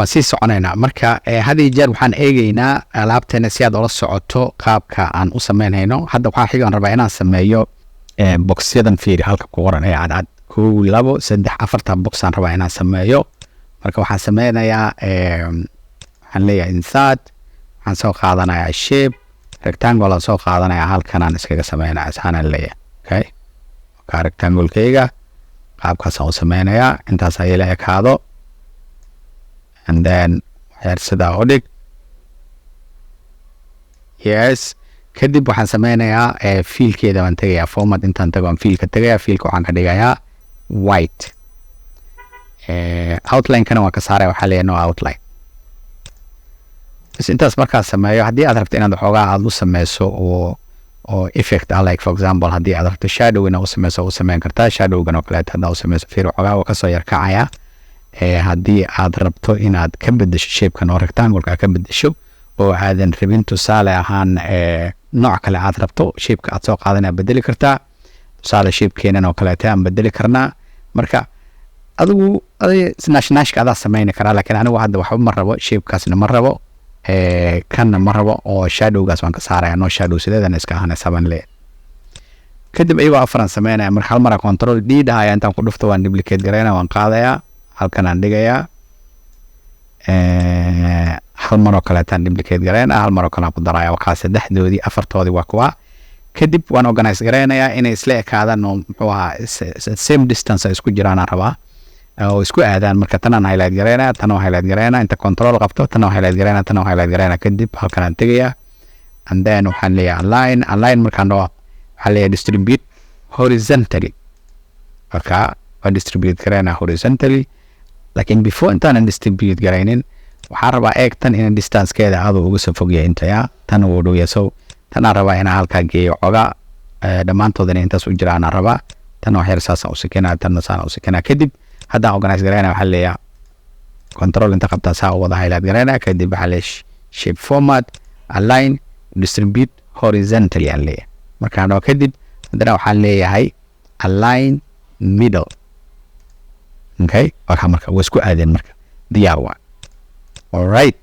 واسي سعنينا مركا هذه جار وحن إيجينا لابتنا سياد ولا سعوتو قابك عن أسمين هينو هذا وحن حاجة ربعنا سميه بوكسيدا فيري هالك كورن أي عدد كو لابو سدح أفرتا بوكسان ربعنا سميه مركا وحن سمينا يا هنليا إنسات هنسوق قادنا يا الشيب rectangle سوق قادنا يا هالكنا نسكيك سمينا إسحانا الليا okay rectangle كيغا قابك سو سمينا يا انتا سايلا يكادو and then سدا أوديك yes كدب وحن سمينا يا فيل كيدا وانتغيا فورمات انتا انتغوان فيل كتغيا فيل كو عن كدغيا white outline كانوا وكسارة وحاليا no outline بس انتاس مركز سمايو هدي أدركت إنا دو حوغا عدو سميسو او effect like for example هدي أدركت shadow إنا سميسو وسمين كرتا shadow غنو كلايت هدا سميسو فيرو حوغا وكسو يركعايا هدي أدربتو إنا كبدش شيب كانو rectangle كبدشو وعادن ربينتو سالة هان نوع كلا أدربتو شيب كأتسو قادنا بدلي كرتا سالة شيب كينا نو كلايتان بدلي كرنا مركا أدو ناش كادا سمين كرا لكن أنا واحد وحب مربو شيب كاسنا مربو كان مربو او شادو غاس وان كساريا نو شادو سيدان اسكا هنا 7 لي كدب ايوا افران سمينا مرحل مره كنترول دي دها انت ku dhufto waan duplicate gareena waan qaadaya halkan aan dhigaya hal maro kale tan duplicate gareena hal maro kale ku daraya waxa saddexdoodii afartoodii waa kuwa kadib waan organize gareynaya inay isla ekaadaan oo same distance ay isku jiraan rabaa oo isku aadaan marka tan highlight gareena tan highlight gareena inta control qabto tan highlight gareena tan highlight gareena kadib halkan aan tagaya and then waxaan leeyahay align markaan waxaan leeyahay distribute horizontally marka waan distribute gareena horizontally laakiin before intaan distribute gareynin waxaan rabaa eegtan in distance keeda aad ugu soo fogyahay inta ya tan uu dhow yahay tan aan rabaa inaan halka geeyo oga dhamaantoodana intaas u jiraan aan rabaa tan wax yar saas u sakeena tan saan u sakeena kadib هذا organize gareena waxa leeyahay control inta qabta saa wada highlight gareena kadib waxa shape format align distribute horizontally alle markaan oo kadib hadana waxa leeyahay align middle okay waxa marka way isku aadeen marka diyaar waa all right